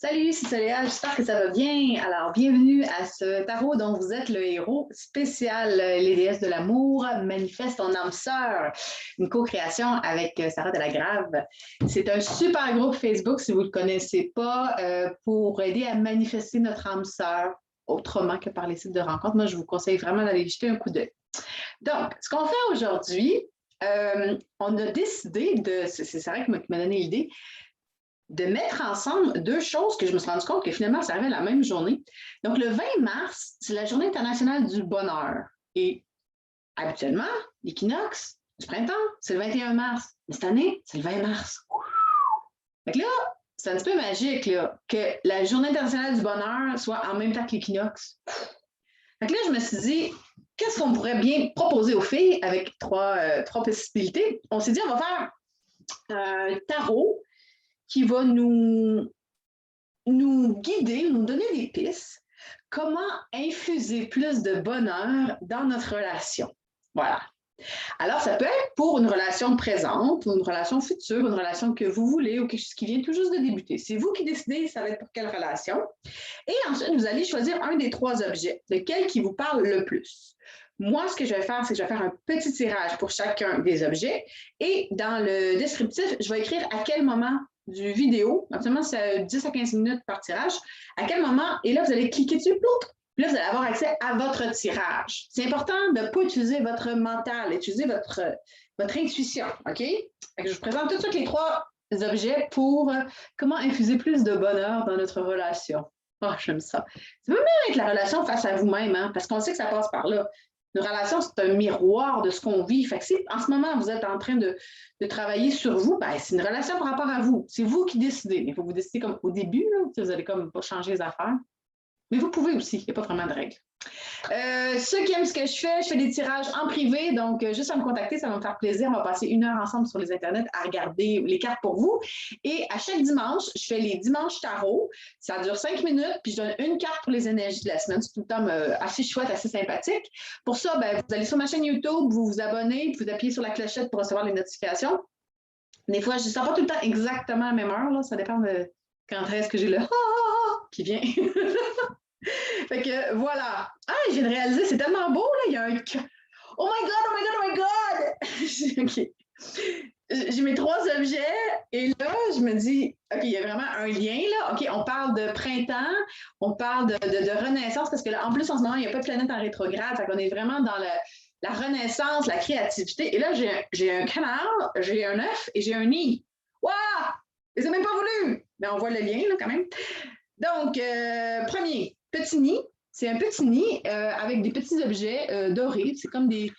Salut, c'est Soléa, j'espère que ça va bien. Alors, bienvenue à ce tarot dont vous êtes le héros spécial, les déesses de l'amour, manifeste ton âme sœur, une co-création avec Sarah Delagrave. C'est un super groupe Facebook, si vous ne le connaissez pas, pour aider à manifester notre âme sœur autrement que par les sites de rencontres. Moi, je vous conseille vraiment d'aller jeter un coup d'œil. Donc, ce qu'on fait aujourd'hui, on a décidé de, c'est Sarah qui m'a donné l'idée, de mettre ensemble deux choses que je me suis rendu compte que finalement, ça arrivait la même journée. Donc, le 20 mars, c'est la Journée internationale du bonheur. Et habituellement, l'équinoxe du printemps, c'est le 21 mars. Mais cette année, c'est le 20 mars. Fait que là, c'est un petit peu magique là, que la Journée internationale du bonheur soit en même temps que l'équinoxe. Fait que là, je me suis dit, qu'est-ce qu'on pourrait bien proposer aux filles avec trois possibilités? On s'est dit, on va faire un tarot qui va nous guider, nous donner des pistes, comment infuser plus de bonheur dans notre relation. Voilà. Alors, ça peut être pour une relation présente, ou une relation future, une relation que vous voulez, ou quelque chose qui vient tout juste de débuter. C'est vous qui décidez, ça va être pour quelle relation. Et ensuite, vous allez choisir un des trois objets, lequel qui vous parle le plus. Moi, ce que je vais faire, c'est que je vais faire un petit tirage pour chacun des objets. Et dans le descriptif, je vais écrire à quel moment du vidéo, absolument c'est 10 à 15 minutes par tirage, à quel moment, et là, vous allez cliquer dessus, puis là, vous allez avoir accès à votre tirage. C'est important de ne pas utiliser votre mental, utiliser votre intuition, OK? Je vous présente tout de suite les trois objets pour comment infuser plus de bonheur dans notre relation. Oh, j'aime ça. Ça peut même être la relation face à vous-même, hein, parce qu'on sait que ça passe par là. Une relation, c'est un miroir de ce qu'on vit. Fait que si en ce moment, vous êtes en train de travailler sur vous, ben, c'est une relation par rapport à vous. C'est vous qui décidez. Il faut que vous décider comme au début, là, vous n'allez comme pas changer les affaires. Mais vous pouvez aussi, il n'y a pas vraiment de règles. Ceux qui aiment ce que je fais des tirages en privé, donc juste à me contacter, ça va me faire plaisir. On va passer 1 heure ensemble sur les internets à regarder les cartes pour vous. Et à chaque dimanche, je fais les dimanches tarot. Ça dure 5 minutes, puis je donne une carte pour les énergies de la semaine. C'est tout le temps assez chouette, assez sympathique. Pour ça, ben, vous allez sur ma chaîne YouTube, vous vous abonnez, puis vous appuyez sur la clochette pour recevoir les notifications. Des fois, je ne sors pas tout le temps exactement à la même heure. Là. Ça dépend de quand est-ce que j'ai le qui vient. Fait que voilà. Ah, j'ai réalisé, c'est tellement beau, là. Il y a un. Oh my God, oh my God, oh my God! OK. J'ai mes trois objets et là, je me dis, OK, il y a vraiment un lien, là. OK, on parle de printemps, on parle de renaissance parce que là, en plus, en ce moment, il n'y a pas de planète en rétrograde. Fait qu'on est vraiment dans la renaissance, la créativité. Et là, j'ai un canard, j'ai un œuf et j'ai un nid. Waouh! Ils n'ont même pas voulu! Mais on voit le lien, là, quand même. Donc, premier, petit nid. C'est un petit nid avec des petits objets dorés. C'est comme des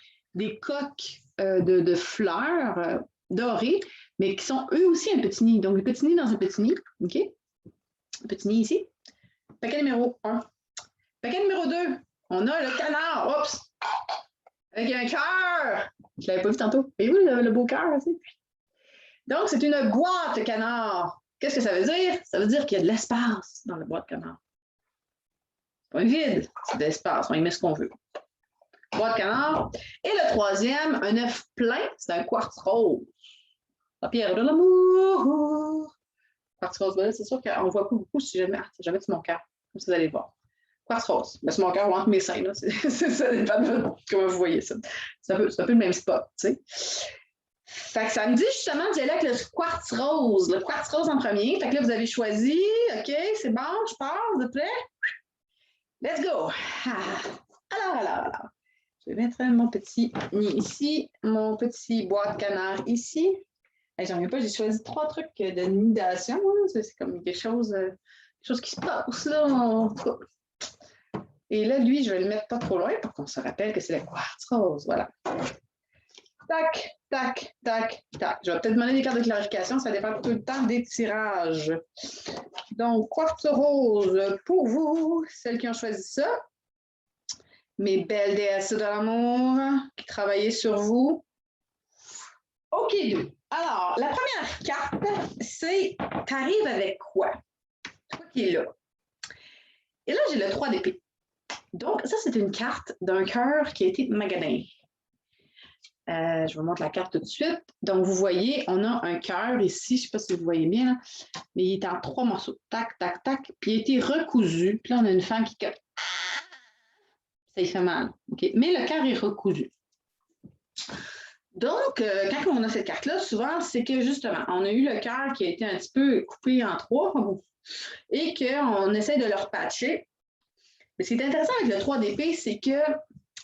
coques de fleurs dorées, mais qui sont eux aussi un petit nid. Donc, le petit nid dans un petit nid. OK? Un petit nid ici. Paquet numéro 1. Paquet numéro 2. On a le canard. Oups! Avec un cœur. Je ne l'avais pas vu tantôt. Voyez-vous le beau cœur aussi? Donc, c'est une boîte canard. Qu'est-ce que ça veut dire? Ça veut dire qu'il y a de l'espace dans la boîte canard. C'est pas vide, c'est de l'espace. On y met ce qu'on veut. Boîte canard. Et le troisième, un œuf plein, c'est un quartz rose. La pierre de l'amour. Quartz rose, c'est sûr qu'on voit pas beaucoup si jamais. Jamais c'est mon cœur. Comme ça, vous allez voir. Quartz rose. C'est mon cœur ou entre mes seins. Là. Ça dépend de comment vous voyez ça. C'est un peu le même spot, tu sais. Fait que ça me dit justement d'y aller avec le quartz rose. Le quartz rose en premier. Fait que là, vous avez choisi. OK, c'est bon, je pars, vous êtes prêts? Let's go! Alors. Je vais mettre mon petit nid ici, mon petit boîte canard ici. J'en reviens pas, j'ai choisi 3 trucs de nidation. Hein. C'est comme quelque chose qui se passe là. Et là, lui, je vais le mettre pas trop loin pour qu'on se rappelle que c'est le quartz rose. Voilà. Tac, tac, tac, tac. Je vais peut-être demander des cartes de clarification, ça dépend tout le temps des tirages. Donc, quartz rose pour vous, celles qui ont choisi ça. Mes belles déesses de l'amour qui travaillaient sur vous. OK, deux. Alors, la première carte, c'est « T'arrives avec quoi? » Toi qui es là. Et là, j'ai le 3 d'épée. Donc, ça, c'est une carte d'un cœur qui a été magané. Je vous montre la carte tout de suite. Donc, vous voyez, on a un cœur ici. Je ne sais pas si vous voyez bien, là, mais il est en 3 morceaux. Tac, tac, tac. Puis il a été recousu. Puis là, on a une femme qui... Ça lui fait mal. Okay? Mais le cœur est recousu. Donc, quand on a cette carte-là, souvent, c'est que justement, on a eu le cœur qui a été un petit peu coupé en 3 et qu'on essaie de le repatcher. Mais ce qui est intéressant avec le 3 d'épée, c'est que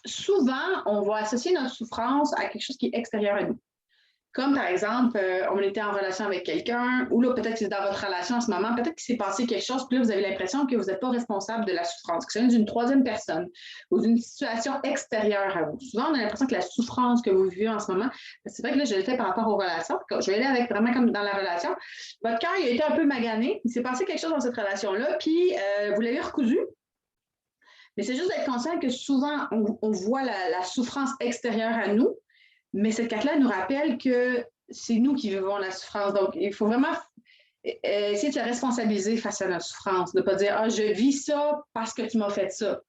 souvent, on va associer notre souffrance à quelque chose qui est extérieur à nous. Comme par exemple, on était en relation avec quelqu'un, ou là, peut-être que c'est dans votre relation en ce moment, peut-être qu'il s'est passé quelque chose, puis là, vous avez l'impression que vous n'êtes pas responsable de la souffrance, que c'est d'une troisième personne ou d'une situation extérieure à vous. Souvent, on a l'impression que la souffrance que vous vivez en ce moment, c'est vrai que là, je le fais par rapport aux relations. Je vais aller avec vraiment comme dans la relation. Votre cœur, il a été un peu magané, il s'est passé quelque chose dans cette relation-là, puis vous l'avez recousu. Mais c'est juste d'être conscient que souvent, on voit la souffrance extérieure à nous, mais cette carte-là nous rappelle que c'est nous qui vivons la souffrance. Donc, il faut vraiment essayer de se responsabiliser face à notre souffrance, de ne pas dire « Ah, je vis ça parce que tu m'as fait ça ».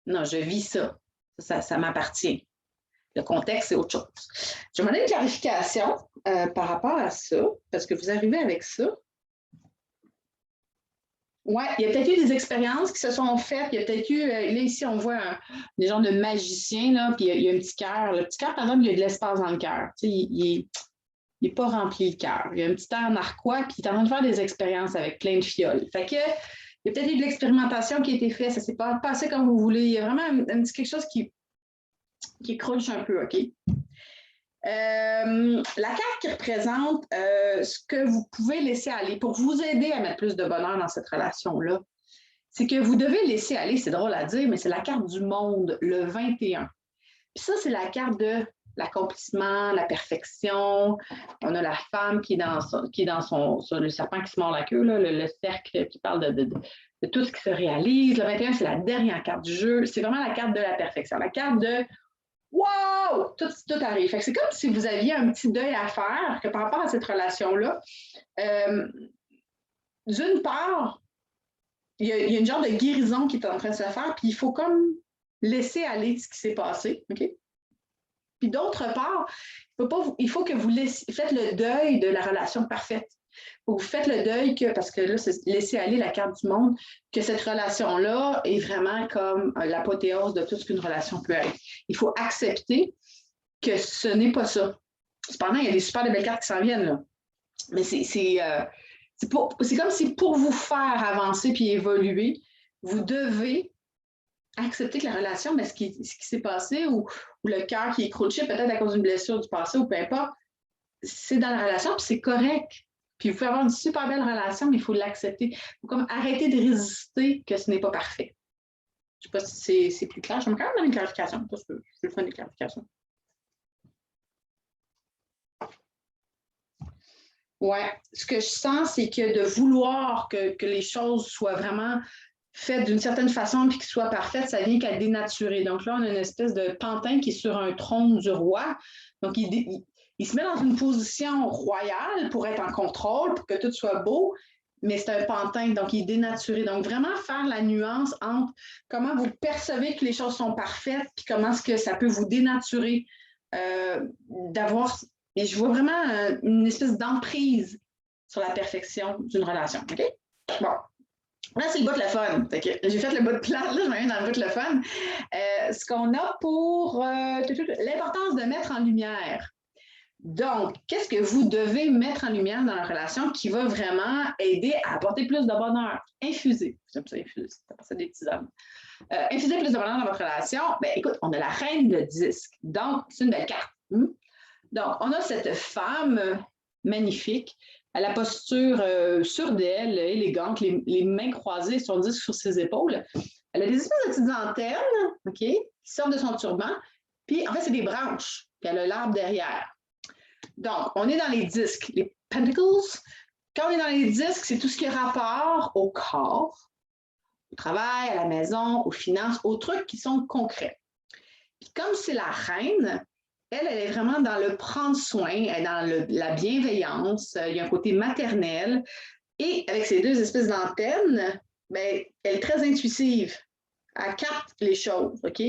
Non, je vis ça. Ça m'appartient. Le contexte, c'est autre chose. Je vais demander une clarification par rapport à ça, parce que vous arrivez avec ça. Oui, il y a peut-être eu des expériences qui se sont faites. Il y a peut-être eu, là, ici, on voit des genres de magiciens, là, puis il y a un petit cœur. Le petit cœur, par exemple, il y a de l'espace dans le cœur. Tu sais, il n'est pas rempli le cœur. Il y a un petit air narquois, puis il est en train de faire des expériences avec plein de fioles. Fait que, il y a peut-être eu de l'expérimentation qui a été faite. Ça ne s'est pas passé comme vous voulez. Il y a vraiment un petit quelque chose qui crunche un peu, OK? La carte qui représente ce que vous pouvez laisser aller pour vous aider à mettre plus de bonheur dans cette relation-là, c'est que vous devez laisser aller, c'est drôle à dire, mais c'est la carte du monde, le 21. Puis ça, c'est la carte de l'accomplissement, la perfection. On a la femme qui est dans sur le serpent qui se mord la queue, là, le cercle qui parle de tout ce qui se réalise. Le 21, c'est la dernière carte du jeu. C'est vraiment la carte de la perfection, la carte de wow! Tout arrive. Fait que c'est comme si vous aviez un petit deuil à faire que par rapport à cette relation-là. D'une part, il y a une genre de guérison qui est en train de se faire, puis il faut comme laisser aller ce qui s'est passé. OK? Puis d'autre part, il faut que vous faites le deuil de la relation parfaite. Vous faites le deuil parce que là, c'est laisser aller la carte du monde, que cette relation-là est vraiment comme l'apothéose de tout ce qu'une relation peut être. Il faut accepter que ce n'est pas ça. Cependant, il y a des super de belles cartes qui s'en viennent, là. Mais c'est comme si pour vous faire avancer puis évoluer, vous devez accepter que la relation, mais ce qui s'est passé ou le cœur qui est croché, peut-être à cause d'une blessure du passé ou peu importe, c'est dans la relation puis c'est correct. Puis vous pouvez avoir une super belle relation, mais il faut l'accepter. Il faut comme arrêter de résister que ce n'est pas parfait. Je ne sais pas si c'est plus clair. Je vais quand même donner une clarification parce que je vais faire des clarifications. Oui, ce que je sens, c'est que de vouloir que les choses soient vraiment faites d'une certaine façon puis qu'elles soient parfaites, ça vient qu'à dénaturer. Donc là, on a une espèce de pantin qui est sur un trône du roi. Donc, il se met dans une position royale pour être en contrôle, pour que tout soit beau, mais c'est un pantin, donc il est dénaturé. Donc, vraiment faire la nuance entre comment vous percevez que les choses sont parfaites puis comment est-ce que ça peut vous dénaturer d'avoir... Et je vois vraiment une espèce d'emprise sur la perfection d'une relation. OK? Bon. Là, c'est le bout de le fun. J'ai fait le bout de plate, là, je viens dans le bout de le fun. Ce qu'on a pour l'importance de mettre en lumière. Donc, qu'est-ce que vous devez mettre en lumière dans la relation qui va vraiment aider à apporter plus de bonheur? Infuser. J'aime ça, infuser. C'est des petits hommes. Infuser plus de bonheur dans votre relation. Bien, écoute, on a la reine de disque. Donc, c'est une belle carte. Donc, on a cette femme magnifique, à la posture sûre d'elle, élégante, les mains croisées, son disque sur ses épaules. Elle a des espèces de petites antennes, OK, qui sortent de son turban. Puis, en fait, c'est des branches. Puis, elle a l'arbre derrière. Donc, on est dans les disques, les pentacles. Quand on est dans les disques, c'est tout ce qui est rapport au corps, au travail, à la maison, aux finances, aux trucs qui sont concrets. Puis, comme c'est la reine, elle est vraiment dans le prendre soin, elle est dans la bienveillance, il y a un côté maternel. Et avec ces deux espèces d'antennes, bien, elle est très intuitive. Elle capte les choses, OK?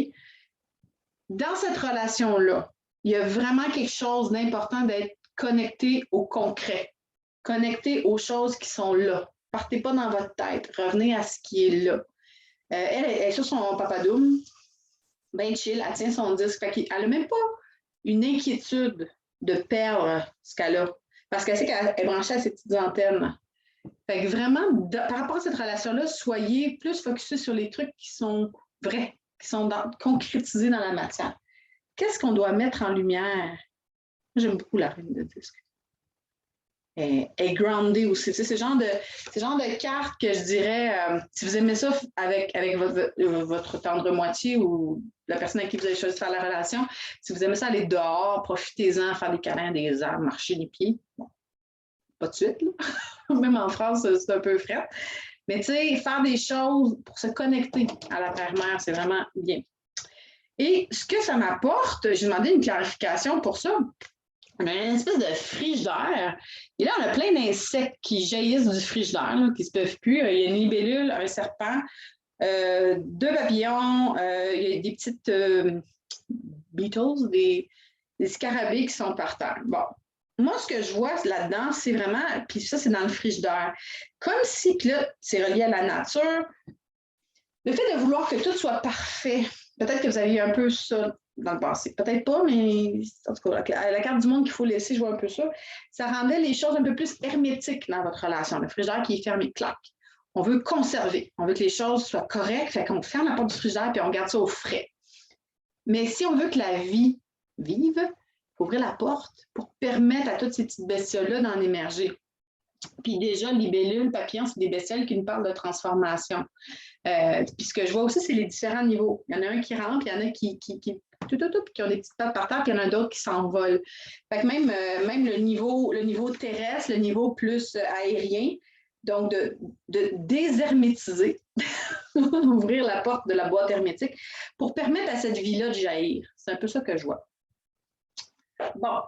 Dans cette relation-là, il y a vraiment quelque chose d'important d'être connecté au concret, connecté aux choses qui sont là. Partez pas dans votre tête, revenez à ce qui est là. Elle est sur son papadoum, bien chill, elle tient son disque. Elle n'a même pas une inquiétude de perdre ce qu'elle a, parce qu'elle sait qu'elle est branchée à ses petites antennes. Fait que vraiment, par rapport à cette relation-là, soyez plus focusés sur les trucs qui sont vrais, qui sont concrétisés dans la matière. Qu'est-ce qu'on doit mettre en lumière? J'aime beaucoup la reine de disque. Elle est groundée aussi. C'est ce genre de carte que je dirais, si vous aimez ça avec votre tendre moitié ou la personne avec qui vous avez choisi de faire la relation, si vous aimez ça aller dehors, profitez-en, faire des câlins, des arbres, marcher les pieds. Bon, pas de suite, là. Même en France, c'est un peu frais. Mais tu sais, faire des choses pour se connecter à la terre-mère, c'est vraiment bien. Et ce que ça m'apporte, j'ai demandé une clarification pour ça. On a une espèce de frigidaire. Et là, on a plein d'insectes qui jaillissent du frigidaire, là, qui ne se peuvent plus. Il y a une libellule, un serpent, 2 papillons, il y a des petites beetles, des scarabées qui sont par terre. Bon. Moi, ce que je vois là-dedans, c'est vraiment, puis ça, c'est dans le frigidaire. Comme si, puis là, c'est relié à la nature, le fait de vouloir que tout soit parfait. Peut-être que vous aviez un peu ça dans le passé. Peut-être pas, mais en tout cas, la carte du monde qu'il faut laisser, je vois un peu ça. Ça rendait les choses un peu plus hermétiques dans votre relation. Le frigidaire qui est fermé, clac. On veut conserver. On veut que les choses soient correctes. Fait qu'on ferme la porte du frigidaire puis on garde ça au frais. Mais si on veut que la vie vive, il faut ouvrir la porte pour permettre à toutes ces petites bestioles-là d'en émerger. Puis déjà, libellules, papillons, c'est des bestioles qui nous parlent de transformation. Puis ce que je vois aussi, c'est les différents niveaux. Il y en a un qui rentre, il y en a qui ont des petites pattes par terre, puis il y en a d'autres qui s'envolent. Fait que même le niveau terrestre, le niveau plus aérien, donc de déshermétiser, ouvrir la porte de la boîte hermétique pour permettre à cette vie-là de jaillir. C'est un peu ça que je vois. Bon.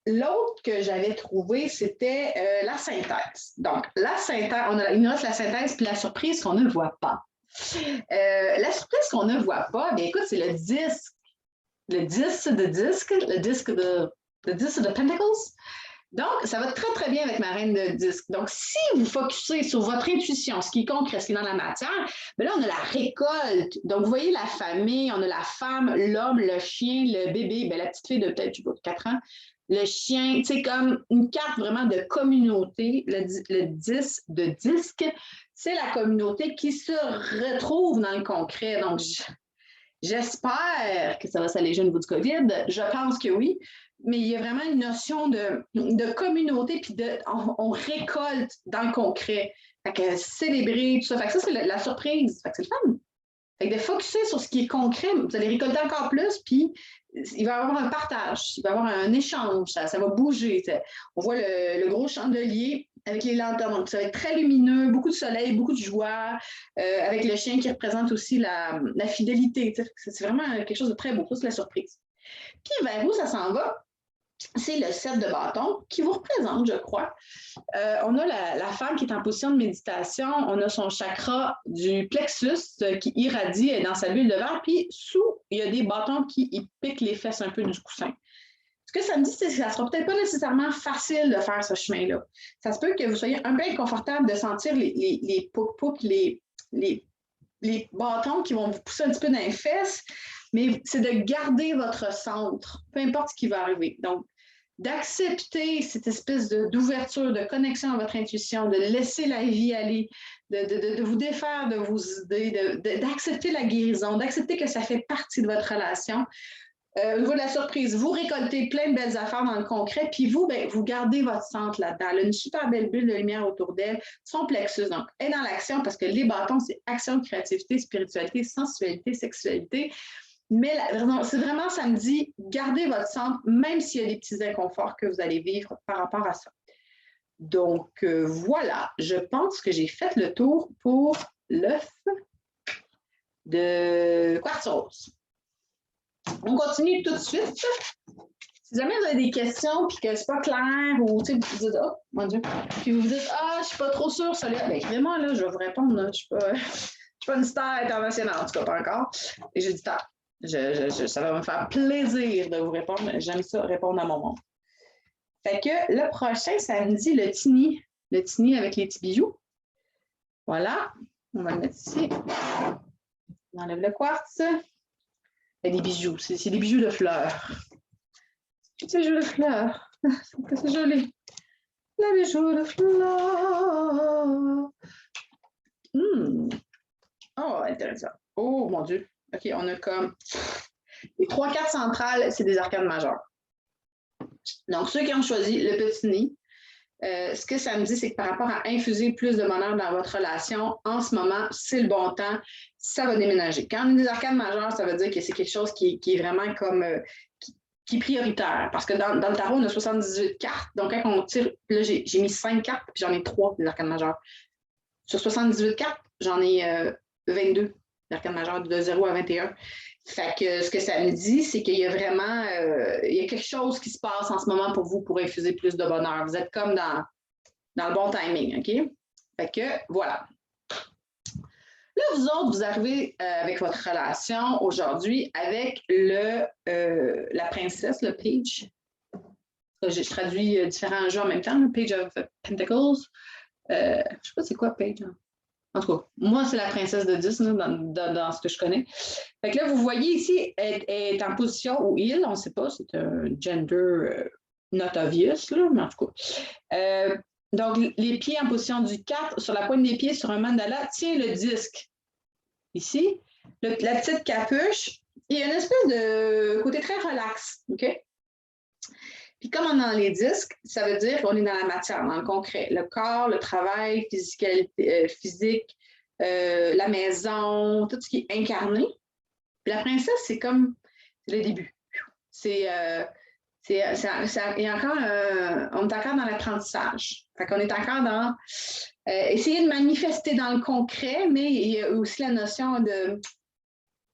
L'autre que j'avais trouvé, c'était la synthèse. Donc, la synthèse, il nous reste la synthèse puis la surprise qu'on ne voit pas. La surprise qu'on ne voit pas, bien écoute, c'est le disque. Le disque de Pentacles. Donc, ça va très, très bien avec ma reine de disque. Donc, si vous focussez sur votre intuition, ce qui est concret, ce qui est dans la matière, bien là, on a la récolte. Donc, vous voyez la famille, on a la femme, l'homme, le chien, le bébé, bien, la petite fille de peut-être, je sais pas, 4 ans, le chien, c'est comme une carte vraiment de communauté. Le 10 de disque, c'est la communauté qui se retrouve dans le concret. Donc, j'espère que ça va s'alléger au niveau du COVID. Je pense que oui. Mais il y a vraiment une notion de communauté, puis on récolte dans le concret. Fait que célébrer, tout ça. Fait que ça, c'est la surprise. Fait que c'est le fun. Fait que de focusser sur ce qui est concret, vous allez récolter encore plus, puis il va y avoir un partage, il va y avoir un échange, ça va bouger. On voit le gros chandelier avec les lanternes, donc ça va être très lumineux, beaucoup de soleil, beaucoup de joie, avec le chien qui représente aussi la fidélité. C'est vraiment quelque chose de très beau, ça c'est la surprise. Puis vers où ça s'en va? C'est le 7 de bâton qui vous représente, je crois. On a la femme qui est en position de méditation. On a son chakra du plexus qui irradie dans sa bulle de verre. Puis sous, il y a des bâtons qui piquent les fesses un peu du coussin. Ce que ça me dit, c'est que ça ne sera peut-être pas nécessairement facile de faire ce chemin-là. Ça se peut que vous soyez un peu inconfortable de sentir les pouc-pouc, les bâtons qui vont vous pousser un petit peu dans les fesses, mais c'est de garder votre centre, peu importe ce qui va arriver. Donc, d'accepter cette espèce d'ouverture, de connexion à votre intuition, de laisser la vie aller, de vous défaire de vos idées, d'accepter la guérison, d'accepter que ça fait partie de votre relation. Au niveau de la surprise, vous récoltez plein de belles affaires dans le concret, puis vous, bien, vous gardez votre centre là-dedans. Elle a une super belle bulle de lumière autour d'elle, son plexus. Donc, elle est dans l'action parce que les bâtons, c'est action, créativité, spiritualité, sensualité, sexualité. Mais c'est vraiment, ça me dit, gardez votre centre, même s'il y a des petits inconforts que vous allez vivre par rapport à ça. Donc, voilà, je pense que j'ai fait le tour pour l'œuf de quartz rose. On continue tout de suite. Si jamais vous avez des questions puis que c'est pas clair ou vous vous dites oh mon Dieu, puis vous vous dites ah je suis pas trop sûre celui-là, bien vraiment là je vais vous répondre là. Je suis pas une star internationale en tout cas pas encore. Et j'ai du temps. Ça va me faire plaisir de vous répondre. J'aime ça, répondre à mon monde. Fait que le prochain samedi, le tini avec les petits bijoux. Voilà, on va le mettre ici. On enlève le quartz. Et des bijoux, c'est des bijoux de fleurs. C'est des bijoux de fleurs. C'est joli. Les bijoux de fleurs. Oh, intéressant. Oh, mon Dieu. OK, on a comme... Les 3 cartes centrales, c'est des arcanes majeures. Donc, ceux qui ont choisi le petit nid, ce que ça me dit, c'est que par rapport à infuser plus de bonheur dans votre relation, en ce moment, c'est le bon temps, ça va déménager. Quand on a des arcanes majeures, ça veut dire que c'est quelque chose qui est vraiment comme... qui est prioritaire. Parce que dans le tarot, on a 78 cartes. Donc, quand on tire, là, j'ai mis 5 cartes, puis j'en ai 3 des arcanes majeures. Sur 78 cartes, j'en ai 22 arcanes majeures de 0 à 21. Fait que ce que ça me dit, c'est qu'il y a vraiment il y a quelque chose qui se passe en ce moment pour vous pour infuser plus de bonheur. Vous êtes comme dans le bon timing, OK? Fait que voilà. Là, vous autres, vous arrivez avec votre relation aujourd'hui avec la princesse, le page. J'ai traduit différents jeux en même temps, le Page of Pentacles. Je ne sais pas c'est quoi page. Hein? En tout cas, moi, c'est la princesse de 10 là, dans ce que je connais. Fait que là, vous voyez ici, elle est en position où il, on ne sait pas, c'est un gender not obvious, là, mais en tout cas. Donc, les pieds en position du 4, sur la pointe des pieds, sur un mandala, tient le disque. Ici, la petite capuche, il y a une espèce de côté très relax, OK? Puis comme on est dans les disques, ça veut dire qu'on est dans la matière, dans le concret. Le corps, le travail, physique, la maison, tout ce qui est incarné. Puis la princesse, c'est comme le début. On est encore dans l'apprentissage. Fait qu'on est encore dans essayer de manifester dans le concret, mais il y a aussi la notion de,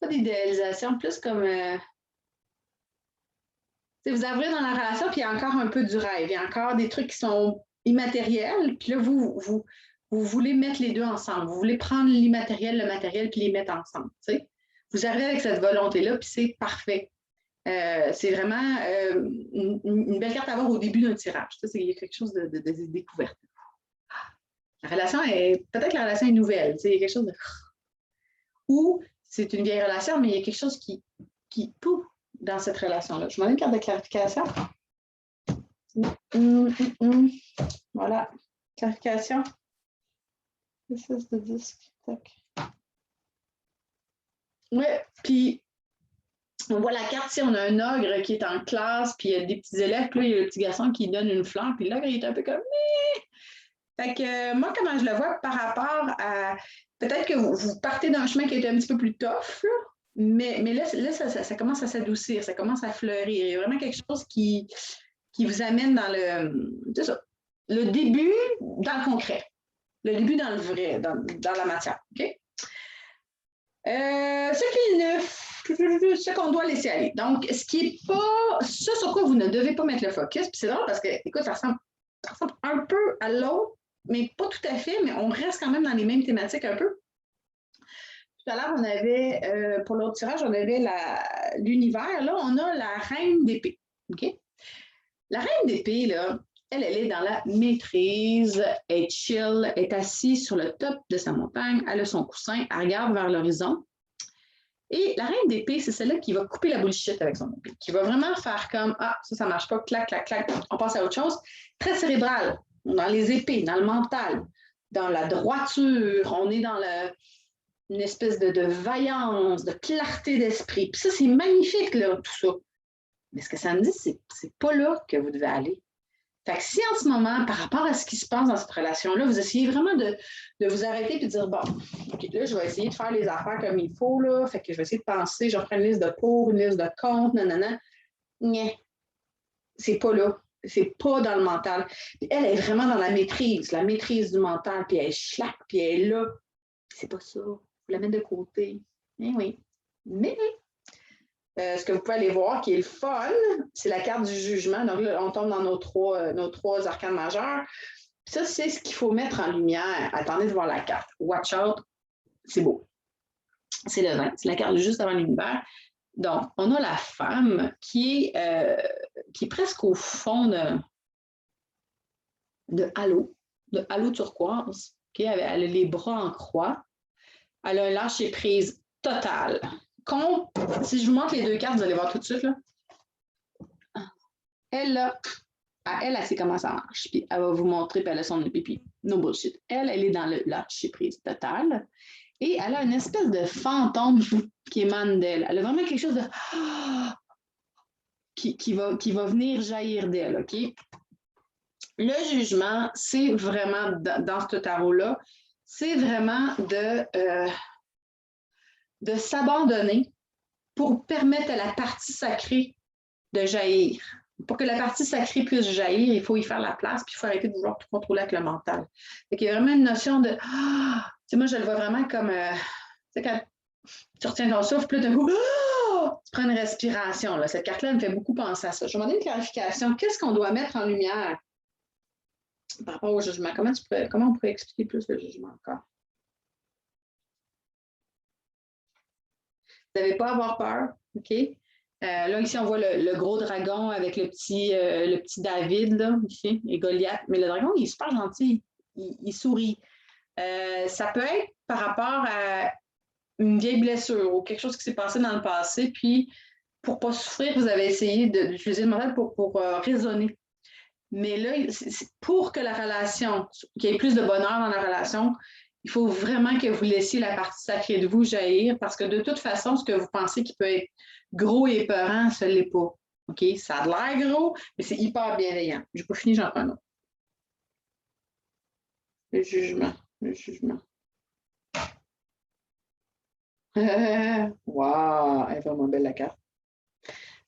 pas d'idéalisation, plus comme... vous arrivez dans la relation, puis il y a encore un peu du rêve. Il y a encore des trucs qui sont immatériels. Puis là, vous voulez mettre les deux ensemble. Vous voulez prendre l'immatériel, le matériel, puis les mettre ensemble. T'sais? Vous arrivez avec cette volonté-là, puis c'est parfait. C'est vraiment une belle carte à avoir au début d'un tirage. Il y a quelque chose de découverte. Peut-être que la relation est nouvelle. Il y a quelque chose de... Ou c'est une vieille relation, mais il y a quelque chose qui pouf, dans cette relation-là. Je m'en ai une carte de clarification. Voilà. Clarification. Espèce de disque. Oui, puis on voit la carte, si on a un ogre qui est en classe, puis il y a des petits élèves, puis là, il y a le petit garçon qui donne une fleur, puis l'ogre, il est un peu comme... Fait que moi, comment je le vois par rapport à... Peut-être que vous partez d'un chemin qui est un petit peu plus tough, là, mais là ça commence à s'adoucir, ça commence à fleurir. Il y a vraiment quelque chose qui vous amène dans le début dans le concret, le début dans le vrai, dans la matière. OK? Ce qu'on doit laisser aller. Donc, ce qui n'est pas... Ça sur quoi vous ne devez pas mettre le focus, puis c'est drôle parce que, écoute, ça ressemble un peu à l'autre, mais pas tout à fait, mais on reste quand même dans les mêmes thématiques un peu. Tout à l'heure, on avait, pour l'autre tirage, on avait l'univers. Là, on a la reine d'épée. OK? La reine d'épée, là, elle est dans la maîtrise, elle est chill, elle est assise sur le top de sa montagne, elle a son coussin, elle regarde vers l'horizon. Et la reine d'épée, c'est celle-là qui va couper la bullshit avec son épée, qui va vraiment faire comme « Ah, ça ne marche pas, clac, clac, clac, on passe à autre chose ». Très cérébrale, dans les épées, dans le mental, dans la droiture, on est dans une espèce de vaillance, de clarté d'esprit. Puis ça, c'est magnifique, là, tout ça. Mais ce que ça me dit, c'est pas là que vous devez aller. Fait que si en ce moment, par rapport à ce qui se passe dans cette relation-là, vous essayez vraiment de vous arrêter et de dire, bon, OK, là, je vais essayer de faire les affaires comme il faut, là. Fait que je vais essayer de penser, je vais prendre une liste de pour, une liste de contre, nanana. Non, c'est pas là. C'est pas dans le mental. Puis elle est vraiment dans la maîtrise du mental, puis elle est schlack, puis elle est là. C'est pas ça. Vous la mettez de côté. Eh oui. Mais ce que vous pouvez aller voir qui est le fun, c'est la carte du jugement. Donc là, on tombe dans nos trois arcanes majeurs. Puis ça, c'est ce qu'il faut mettre en lumière. Attendez de voir la carte. Watch out. C'est beau. C'est le 20. C'est la carte juste avant l'univers. Donc, on a la femme qui est presque au fond de halo turquoise. Okay? Elle a les bras en croix. Elle a un lâcher-prise total. Si je vous montre les deux cartes, vous allez voir tout de suite. Là. Elle, là, elle sait comment ça marche. Puis elle va vous montrer, puis elle a son pipi. No bullshit. Elle est dans le lâcher-prise total. Et elle a une espèce de fantôme qui émane d'elle. Elle a vraiment quelque chose de... qui va venir jaillir d'elle, OK? Le jugement, c'est vraiment, dans ce tarot-là, c'est vraiment de s'abandonner pour permettre à la partie sacrée de jaillir. Pour que la partie sacrée puisse jaillir, il faut y faire la place, puis il faut arrêter de vouloir tout contrôler avec le mental. Il y a vraiment une notion de... moi, je le vois vraiment comme... quand tu retiens ton souffle, puis d'un coup, tu prends une respiration. Là. Cette carte-là me fait beaucoup penser à ça. Je vais demander une clarification. Qu'est-ce qu'on doit mettre en lumière par rapport au jugement? Comment on pourrait expliquer plus le jugement encore? Vous n'avez pas à avoir peur, OK? Là, ici, on voit le gros dragon avec le petit David, là, ici, et Goliath. Mais le dragon, il est super gentil. Il sourit. Ça peut être par rapport à une vieille blessure ou quelque chose qui s'est passé dans le passé, puis pour ne pas souffrir, vous avez essayé d'utiliser le mental pour raisonner. Mais là, pour que la relation, qu'il y ait plus de bonheur dans la relation, il faut vraiment que vous laissiez la partie sacrée de vous jaillir, parce que de toute façon, ce que vous pensez qui peut être gros et épeurant, ce ne l'est pas. OK? Ça a l'air gros, mais c'est hyper bienveillant. Je n'ai pas fini, j'en prends un autre. Le jugement. Wow! Elle est vraiment belle, la carte.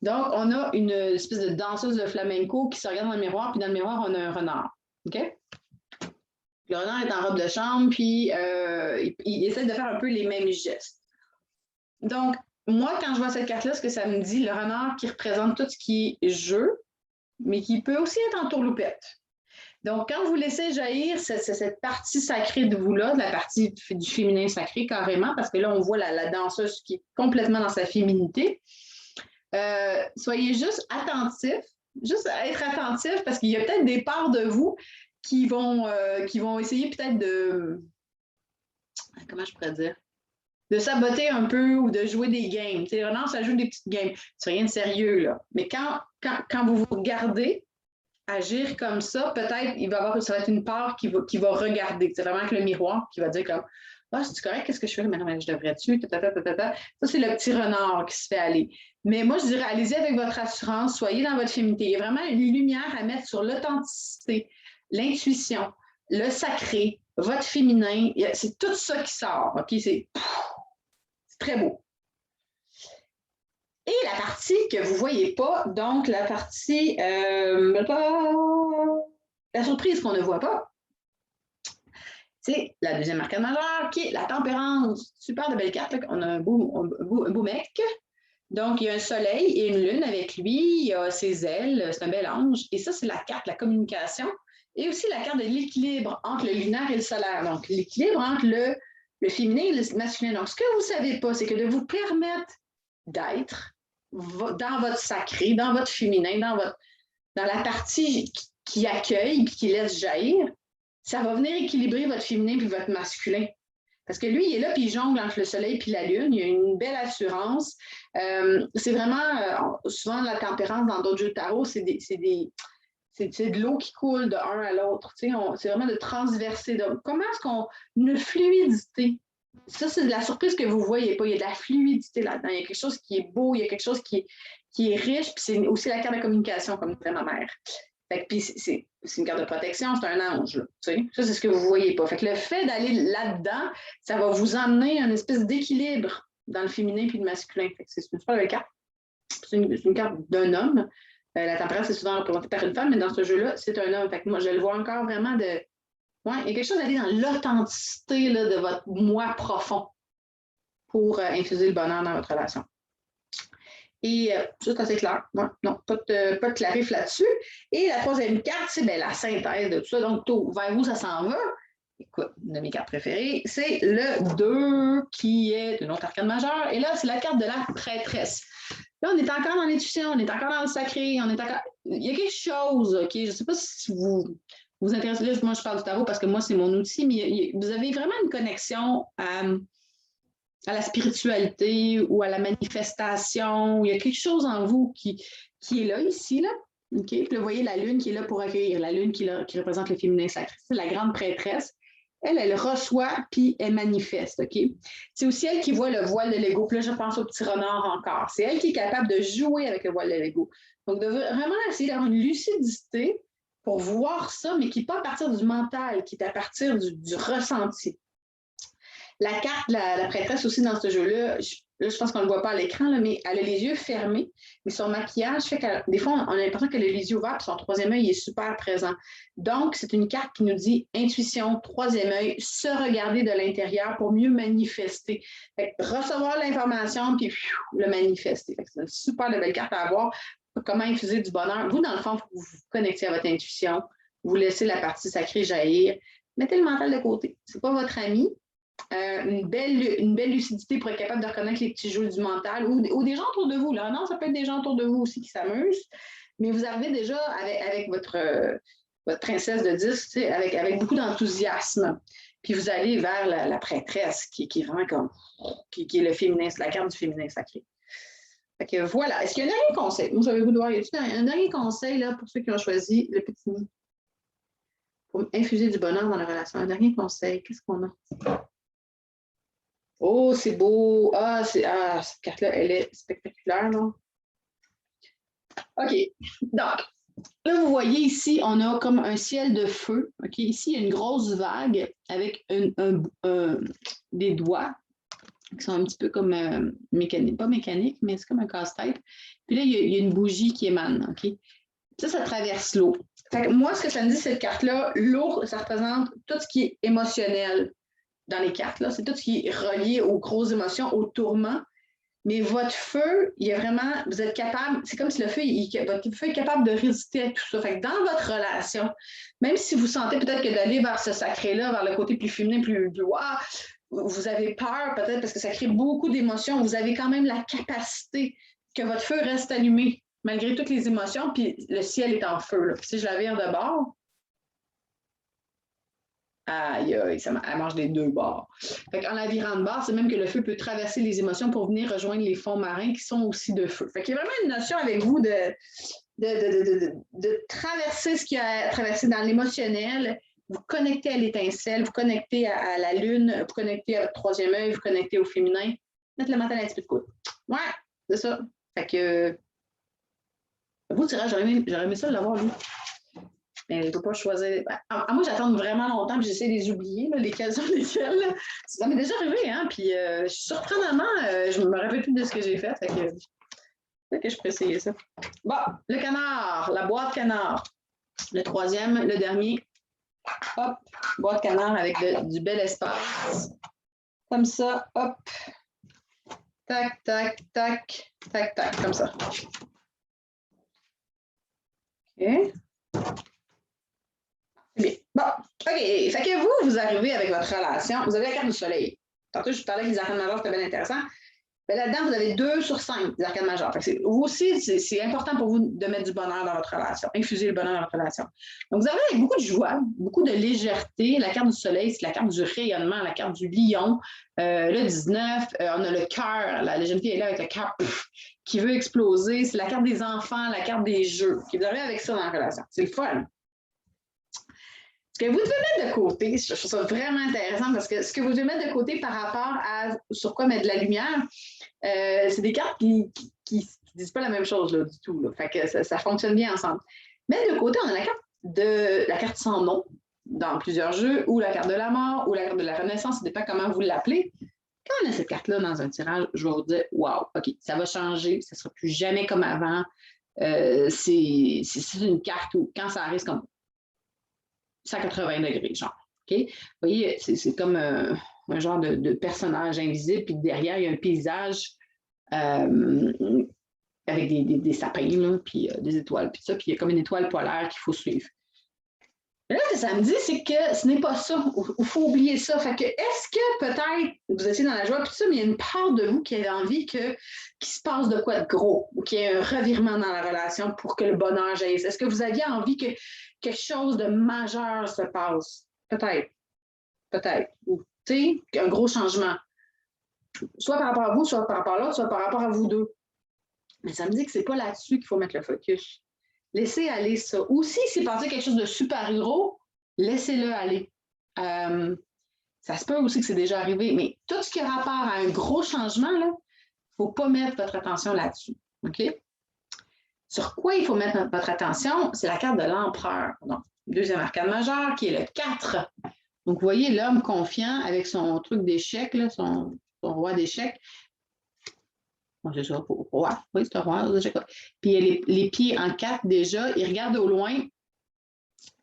Donc, on a une espèce de danseuse de flamenco qui se regarde dans le miroir, puis dans le miroir, on a un renard. OK? Le renard est en robe de chambre, puis il essaie de faire un peu les mêmes gestes. Donc, moi, quand je vois cette carte-là, ce que ça me dit, le renard qui représente tout ce qui est jeu, mais qui peut aussi être en tourloupette. Donc, quand vous laissez jaillir cette partie sacrée de vous-là, la partie du féminin sacré carrément, parce que là, on voit la danseuse qui est complètement dans sa féminité, soyez juste attentifs, juste être attentifs, parce qu'il y a peut-être des parts de vous qui vont essayer peut-être de... Comment je pourrais dire? De saboter un peu ou de jouer des games. Tu sais, non, ça joue des petites games. C'est rien de sérieux, là. Mais quand vous vous regardez agir comme ça, peut-être ça va être une part qui va regarder. C'est vraiment avec le miroir qui va dire comme ah, c'est correct, qu'est-ce que je fais? Mais non, mais je devrais-tu? Ça, c'est le petit renard qui se fait aller. Mais moi, je dirais, allez-y avec votre assurance, soyez dans votre féminité. Il y a vraiment une lumière à mettre sur l'authenticité, l'intuition, le sacré, votre féminin. C'est tout ça qui sort. OK? C'est très beau. Et la partie que vous ne voyez pas, donc la partie, la surprise qu'on ne voit pas, c'est la deuxième arcane majeure qui est la tempérance. Super de belle carte, là. On a un beau mec. Donc, il y a un soleil et une lune avec lui, il y a ses ailes, c'est un bel ange. Et ça, c'est la carte de la communication. Et aussi la carte de l'équilibre entre le lunaire et le solaire. Donc, l'équilibre entre le féminin et le masculin. Donc, ce que vous ne savez pas, c'est que de vous permettre d'être dans votre sacré, dans votre féminin, dans la partie qui accueille et qui laisse jaillir, ça va venir équilibrer votre féminin puis votre masculin. Parce que lui, il est là, puis il jongle entre le soleil puis la lune. Il y a une belle assurance. C'est vraiment, souvent, la tempérance dans d'autres jeux de tarot, c'est de l'eau qui coule de un à l'autre. C'est vraiment de transverser. Donc, comment est-ce qu'on... Une fluidité. Ça, c'est de la surprise que vous ne voyez pas. Il y a de la fluidité là-dedans. Il y a quelque chose qui est beau, il y a quelque chose qui est riche. Puis c'est aussi la carte de communication, comme disait ma mère. Fait que, puis c'est une carte de protection, c'est un ange. Là, ça, c'est ce que vous ne voyez pas. Fait que le fait d'aller là-dedans, ça va vous emmener une espèce d'équilibre dans le féminin puis le masculin. Fait que c'est une super belle carte. C'est une carte d'un homme. La tempérance est souvent représentée par une femme, mais dans ce jeu-là, c'est un homme. Fait que moi, je le vois encore vraiment de... Ouais, il y a quelque chose d'aller dans l'authenticité de votre moi profond pour infuser le bonheur dans votre relation. Et juste assez clair. Ouais, non, pas de clarif là-dessus. Et la troisième carte, c'est la synthèse de tout ça. Donc, vers où ça s'en va? Écoute, une de mes cartes préférées, c'est le 2 qui est une autre arcane majeure. Et là, c'est la carte de la prêtresse. Là, on est encore dans l'intuition, on est encore dans le sacré, on est encore... Il y a quelque chose, OK? Je ne sais pas si vous vous intéressez. Là, moi, je parle du tarot parce que moi, c'est mon outil, mais vous avez vraiment une connexion à la spiritualité ou à la manifestation. Il y a quelque chose en vous qui est là, ici, là. OK? Puis là, vous voyez la lune qui est là pour accueillir, la lune qui représente le féminin sacré. C'est la grande prêtresse. Elle reçoit, puis elle manifeste, OK? C'est aussi elle qui voit le voile de l'ego. Puis là, je pense au petit renard encore. C'est elle qui est capable de jouer avec le voile de l'ego. Donc, de vraiment essayer d'avoir une lucidité pour voir ça, mais qui n'est pas à partir du mental, qui est à partir du ressenti. La carte, la prêtresse aussi dans ce jeu-là, je pense qu'on ne le voit pas à l'écran, mais elle a les yeux fermés, mais son maquillage fait que des fois, on a l'impression qu'elle a les yeux ouverts, puis son troisième œil est super présent. Donc, c'est une carte qui nous dit intuition, troisième œil, se regarder de l'intérieur pour mieux manifester. Fait que recevoir l'information, puis le manifester. C'est une super belle carte à avoir. Comment infuser du bonheur. Vous, dans le fond, vous vous connectez à votre intuition, vous laissez la partie sacrée jaillir, mettez le mental de côté. Ce n'est pas votre ami. Une belle lucidité pour être capable de reconnaître les petits jeux du mental ou des gens autour de vous. Là. Non, ça peut être des gens autour de vous aussi qui s'amusent, mais vous arrivez déjà avec votre princesse de 10, avec beaucoup d'enthousiasme. Puis vous allez vers la prêtresse qui est vraiment comme, qui est le féminin, c'est la carte du féminin sacré. Fait que voilà. Est-ce qu'il y a un dernier conseil? Vous avez vous devoir, y a un dernier conseil là, pour ceux qui ont choisi le petit nid pour infuser du bonheur dans la relation? Un dernier conseil, qu'est-ce qu'on a? Oh, c'est beau. Cette carte-là, elle est spectaculaire, non? OK. Donc, là, vous voyez ici, on a comme un ciel de feu. OK? Ici, il y a une grosse vague avec des doigts qui sont un petit peu comme mécanique. Pas mécanique, mais c'est comme un casse-tête. Puis là, il y a une bougie qui émane. OK? Ça traverse l'eau. Fait que moi, ce que ça me dit, cette carte-là, l'eau, ça représente tout ce qui est émotionnel dans les cartes, là, c'est tout ce qui est relié aux grosses émotions, aux tourments. Mais votre feu, il est vraiment, vous êtes capable, c'est comme si votre feu est capable de résister à tout ça. Fait que dans votre relation, même si vous sentez peut-être que d'aller vers ce sacré-là, vers le côté plus féminin, plus wow, vous avez peur peut-être parce que ça crée beaucoup d'émotions, vous avez quand même la capacité que votre feu reste allumé malgré toutes les émotions, puis le ciel est en feu. Là. Puis si je la vire de bord, aïe, elle mange des deux bords. En la virant de bord, c'est même que le feu peut traverser les émotions pour venir rejoindre les fonds marins qui sont aussi de feu. Fait qu'il y a vraiment une notion avec vous de traverser ce qu'il y a à traverser dans l'émotionnel, vous connecter à l'étincelle, vous connecter à la lune, vous connecter à votre troisième œil, vous connecter au féminin, mettre le mental un petit peu de côté. Ouais, c'est ça. Fait que, vous, tirage, j'aurais aimé ça l'avoir, lui. Mais je ne peux pas choisir. À moi, j'attends vraiment longtemps, puis j'essaie de les oublier, là, lesquels sont lesquels. Là. Ça m'est déjà arrivé, hein, puis surprenamment, je ne me rappelle plus de ce que j'ai fait. Fait que je peux essayer ça. Bon, le canard, la boîte canard. Le troisième, le dernier. Hop, boîte canard avec du bel espace. Comme ça, hop. Tac, tac, tac, tac, tac, comme ça. OK. Bien. Bon, OK. Fait que vous arrivez avec votre relation. Vous avez la carte du soleil. Tantôt, je vous parlais que les arcanes majeures, c'était bien intéressant. Mais là-dedans, vous avez 2 sur 5 des arcanes majeures. Vous aussi, c'est important pour vous de mettre du bonheur dans votre relation, infuser le bonheur dans votre relation. Donc, vous avez avec beaucoup de joie, beaucoup de légèreté. La carte du soleil, c'est la carte du rayonnement, la carte du lion. Le 19, on a le cœur. La jeune fille est là avec le cœur qui veut exploser. C'est la carte des enfants, la carte des jeux. Vous arrivez avec ça dans la relation. C'est le fun. Ce que vous devez mettre de côté, je trouve ça vraiment intéressant parce que ce que vous devez mettre de côté par rapport à sur quoi mettre de la lumière, c'est des cartes qui ne disent pas la même chose là, du tout. Là. Fait que ça fonctionne bien ensemble. Mettre de côté, on a la carte sans nom dans plusieurs jeux, ou la carte de la mort, ou la carte de la renaissance, ça dépend comment vous l'appelez. Quand on a cette carte-là dans un tirage, je vais vous dire, wow, OK, ça va changer, ça ne sera plus jamais comme avant. C'est une carte où, quand ça arrive comme 180 degrés, genre. Okay? Vous voyez, c'est comme un genre de personnage invisible, puis derrière, il y a un paysage avec des sapins, là, puis des étoiles, puis ça, puis il y a comme une étoile polaire qu'il faut suivre. Mais là, ce que ça me dit, c'est que ce n'est pas ça. Il faut oublier ça. Fait que, est-ce que peut-être vous étiez dans la joie, puis ça, mais il y a une part de vous qui avait envie qu'il se passe de quoi de gros ou qu'il y ait un revirement dans la relation pour que le bonheur jaillisse? Est-ce que vous aviez envie que quelque chose de majeur se passe? Peut-être. Peut-être. Ou, tu sais, un gros changement. Soit par rapport à vous, soit par rapport à l'autre, soit par rapport à vous deux. Mais ça me dit que c'est pas là-dessus qu'il faut mettre le focus. Laissez aller ça. Ou si c'est passé quelque chose de super gros, laissez-le aller. Ça se peut aussi que c'est déjà arrivé, mais tout ce qui a rapport à un gros changement, il ne faut pas mettre votre attention là-dessus. OK? Sur quoi il faut mettre votre attention? C'est la carte de l'empereur. Donc, deuxième arcane majeur, qui est le 4. Donc, vous voyez l'homme confiant avec son truc d'échec, son roi d'échec. Bon, c'est ça, roi. Oui, c'est un roi. Puis, il y a les pieds en 4 déjà. Il regarde au loin.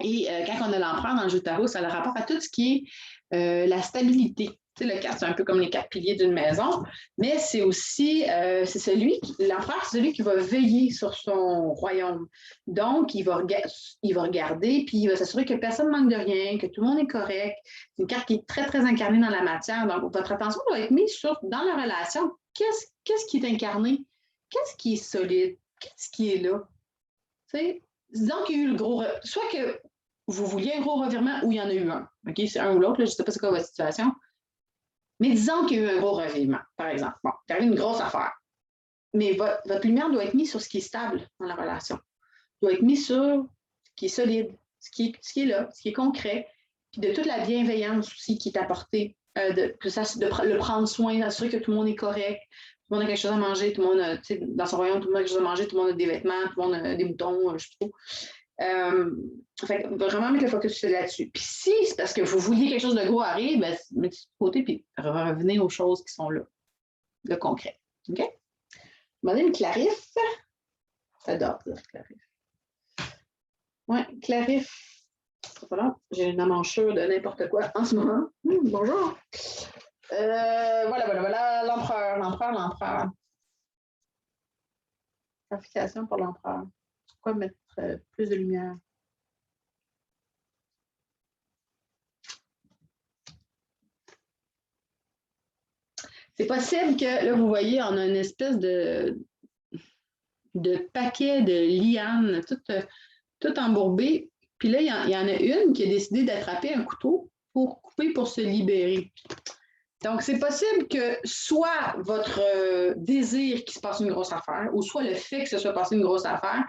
Et quand on a l'empereur dans le jeu de tarot, ça a le rapport à tout ce qui est la stabilité. Tu sais, le 4, c'est un peu comme les 4 piliers d'une maison, mais c'est aussi, l'empereur, c'est celui qui va veiller sur son royaume. Donc, il va regarder, puis il va s'assurer que personne ne manque de rien, que tout le monde est correct. C'est une carte qui est très, très incarnée dans la matière. Donc, votre attention doit être mise sur, dans la relation, qu'est-ce qui est incarné? Qu'est-ce qui est solide? Qu'est-ce qui est là? Tu sais, disons qu'il y a eu le gros... Soit que vous vouliez un gros revirement ou il y en a eu un. OK? C'est un ou l'autre, je ne sais pas c'est quoi votre situation. Mais disons qu'il y a eu un gros revirement, par exemple. Bon, il y a eu une grosse affaire. Mais votre lumière doit être mise sur ce qui est stable dans la relation. Doit être mise sur ce qui est solide, ce qui est là, ce qui est concret, puis de toute la bienveillance aussi qui est apportée, de le prendre soin, d'assurer que tout le monde est correct, tout le monde a quelque chose à manger, tout le monde a, dans son royaume, tout le monde a quelque chose à manger, tout le monde a des vêtements, tout le monde a des moutons, je sais pas. Fait vraiment mettre le focus là-dessus. Puis si c'est parce que vous vouliez quelque chose de gros arrive, ben, mettez ça de côté puis revenez aux choses qui sont là, le concret. OK? Je vais demander une Clarisse. J'adore dire Clarisse. Oui, Clarisse. Voilà, j'ai une amanchure de n'importe quoi en ce moment. Bonjour. Voilà. L'empereur. Application pour l'empereur. Pourquoi mettre plus de lumière? C'est possible que, là, vous voyez, on a une espèce de paquet de lianes, tout embourbé. Puis là, il y en a une qui a décidé d'attraper un couteau pour couper, pour se libérer. Donc, c'est possible que soit votre désir qu'il se passe une grosse affaire, ou soit le fait que ce soit passé une grosse affaire,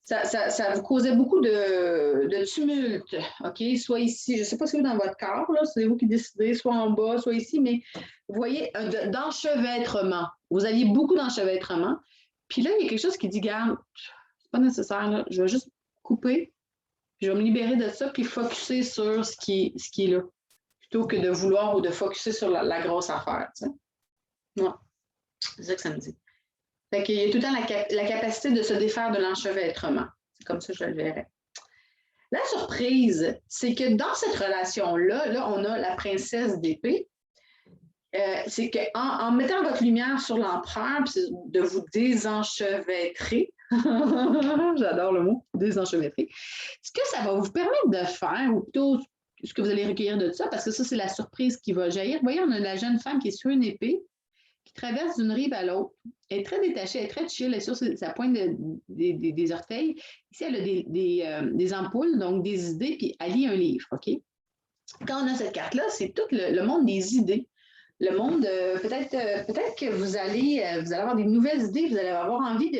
ça vous causait beaucoup de tumulte, OK? Soit ici, je ne sais pas si c'est dans votre corps, là, c'est vous qui décidez, soit en bas, soit ici, mais vous voyez, d'enchevêtrement. Vous aviez beaucoup d'enchevêtrement. Puis là, il y a quelque chose qui dit, garde, c'est pas nécessaire, là, je vais juste couper, puis je vais me libérer de ça, puis focusser sur ce qui est là, plutôt que de vouloir ou de focusser sur la grosse affaire, tu sais. Ouais, c'est ça que ça me dit. Fait qu'il y a tout le temps la capacité de se défaire de l'enchevêtrement. C'est comme ça que je le verrais. La surprise, c'est que dans cette relation-là, là, on a la princesse d'épée. C'est qu'en mettant votre lumière sur l'empereur, de vous désenchevêtrer, j'adore le mot, désenchevêtrer, ce que ça va vous permettre de faire, ou plutôt ce que vous allez recueillir de ça, parce que ça, c'est la surprise qui va jaillir. Vous voyez, on a la jeune femme qui est sur une épée, qui traverse d'une rive à l'autre. Elle est très détachée, elle est très chill, elle est sur sa pointe des orteils. Ici, elle a des ampoules, donc des idées, puis elle lit un livre, OK? Quand on a cette carte-là, c'est tout le monde des idées. Le monde, peut-être que vous allez avoir des nouvelles idées, vous allez avoir envie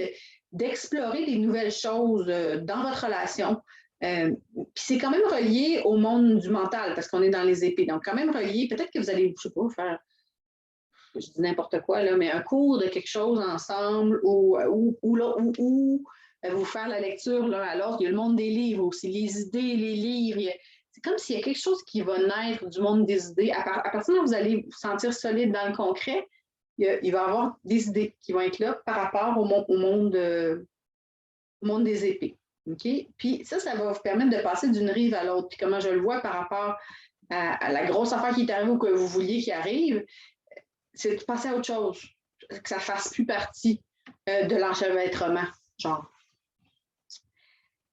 d'explorer des nouvelles choses dans votre relation. Puis c'est quand même relié au monde du mental, parce qu'on est dans les épées. Donc, quand même relié, peut-être que vous allez, je ne sais pas, faire, je dis n'importe quoi, là, mais un cours de quelque chose ensemble ou vous faire la lecture l'un à l'autre. Il y a le monde des livres aussi, les idées, les livres. C'est comme s'il y a quelque chose qui va naître du monde des idées. À partir du moment où vous allez vous sentir solide dans le concret, il va y avoir des idées qui vont être là par rapport au monde des épées. Okay? Puis ça va vous permettre de passer d'une rive à l'autre. Puis comment je le vois par rapport à la grosse affaire qui est arrivée ou que vous vouliez qui arrive, c'est de passer à autre chose, que ça ne fasse plus partie de l'enchevêtrement, genre.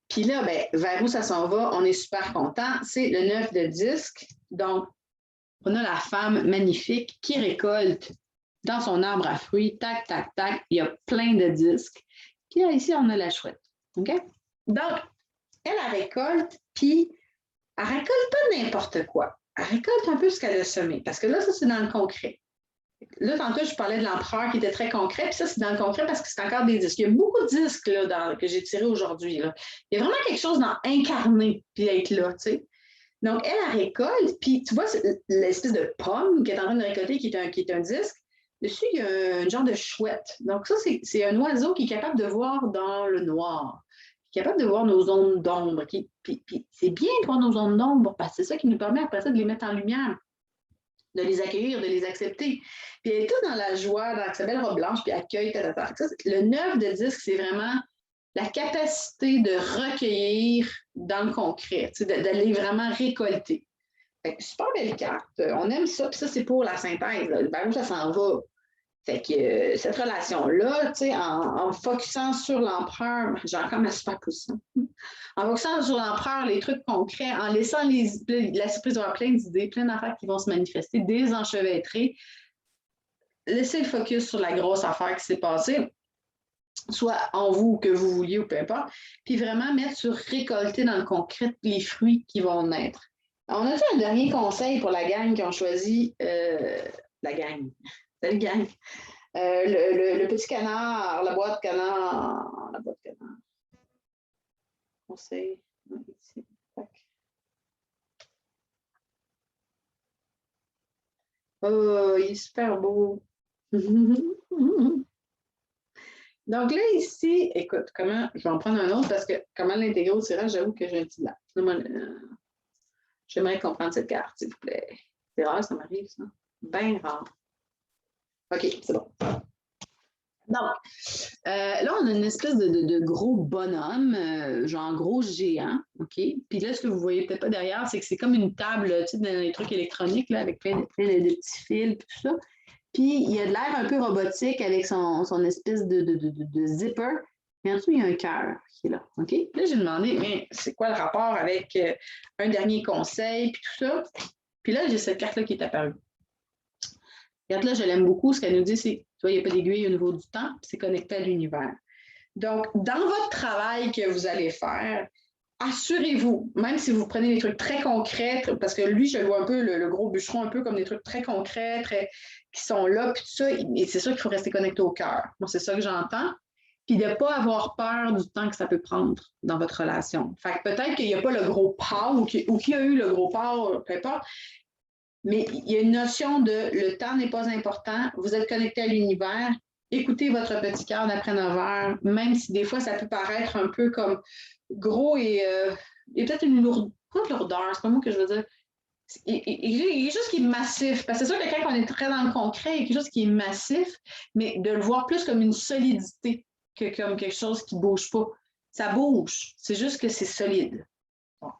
Puis là, ben, vers où ça s'en va, on est super content. C'est le 9 de disque. Donc, on a la femme magnifique qui récolte dans son arbre à fruits. Tac, tac, tac. Il y a plein de disques. Puis là, ici, on a la chouette. OK? Donc, elle récolte, puis elle récolte pas n'importe quoi. Elle récolte un peu ce qu'elle a semé. Parce que là, ça, c'est dans le concret. Là, tantôt, je parlais de l'empereur qui était très concret, puis ça, c'est dans le concret parce que c'est encore des disques. Il y a beaucoup de disques là, que j'ai tirés aujourd'hui. Il y a vraiment quelque chose dans incarner puis être là, tu sais. Donc, elle récolte, puis tu vois l'espèce de pomme qu'elle est en train de récolter, qui est un disque. Dessus, il y a un genre de chouette. Donc, ça, c'est un oiseau qui est capable de voir dans le noir, qui est capable de voir nos zones d'ombre. Puis c'est bien de voir nos zones d'ombre parce que c'est ça qui nous permet après ça de les mettre en lumière, de les accueillir, de les accepter. Puis elle est toute dans la joie, dans sa belle robe blanche, puis accueille, le 9 de disque, c'est vraiment la capacité de recueillir dans le concret, d'aller vraiment récolter. Fait que super belle carte, on aime ça, puis ça, c'est pour la synthèse, vers où ça s'en va. Fait que cette relation-là, en focusant sur l'empereur, j'ai encore ma superposition, en focusant sur l'empereur, les trucs concrets, en laissant la surprise d'avoir plein d'idées, plein d'affaires qui vont se manifester, désenchevêtrées, laissez le focus sur la grosse affaire qui s'est passée, soit en vous que vous vouliez ou peu importe, puis vraiment mettre sur récolter dans le concret les fruits qui vont naître. On a fait un dernier conseil pour la gang qui ont choisi la gang. Salut gang. Le petit canard, la boîte canard, Conseil. Ici. Oh, il est super beau. Donc là, ici, écoute, comment, je vais en prendre un autre parce que comment l'intégrer au tirage, j'avoue que j'ai un petit lac. J'aimerais comprendre cette carte, s'il vous plaît. C'est rare, ça m'arrive, ça. Bien rare. OK, c'est bon. Donc, là, on a une espèce de gros bonhomme, genre gros géant, OK? Puis là, ce que vous voyez peut-être pas derrière, c'est que c'est comme une table, tu sais, dans les trucs électroniques, là, avec plein de petits fils, tout ça. Puis, il y a de l'air un peu robotique avec son espèce de zipper. Mais en dessous, il y a un cœur qui est là. OK? Là, j'ai demandé, mais c'est quoi le rapport avec un dernier conseil, puis tout ça? Puis là, j'ai cette carte-là qui est apparue. Cette carte-là, je l'aime beaucoup. Ce qu'elle nous dit, c'est, tu vois, il n'y a pas d'aiguille au niveau du temps, puis c'est connecté à l'univers. Donc, dans votre travail que vous allez faire, assurez-vous, même si vous prenez des trucs très concrets, parce que lui, je le vois un peu, le gros bûcheron, un peu comme des trucs très concrets, qui sont là, puis tout ça, et c'est sûr qu'il faut rester connecté au cœur. Moi, c'est ça que j'entends. Puis de ne pas avoir peur du temps que ça peut prendre dans votre relation. Fait que peut-être qu'il n'y a pas le gros pas, ou qu'il y a eu le gros pas, peu importe, mais il y a une notion de le temps n'est pas important, vous êtes connecté à l'univers, écoutez votre petit cœur d'après 9 heures, même si des fois ça peut paraître un peu comme gros et peut-être une lourdeur, c'est pas moi que je veux dire. Il y a quelque chose qui est massif, parce que c'est sûr que quand on est très dans le concret, il y a quelque chose qui est massif, mais de le voir plus comme une solidité que comme quelque chose qui ne bouge pas. Ça bouge, c'est juste que c'est solide. Bon.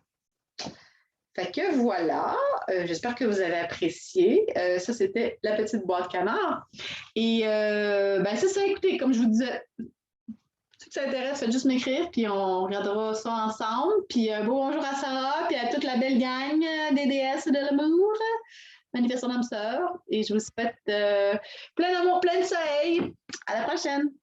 Fait que voilà, j'espère que vous avez apprécié. Ça, c'était la petite boîte canard. Et ben c'est ça, écoutez, comme je vous disais, si ça intéresse, faites juste m'écrire, puis on regardera ça ensemble. Puis bonjour à Sarah, puis à toute la belle gang des déesses de l'amour, manifestant d'âme sœur. Et je vous souhaite plein d'amour, plein de soleil. À la prochaine!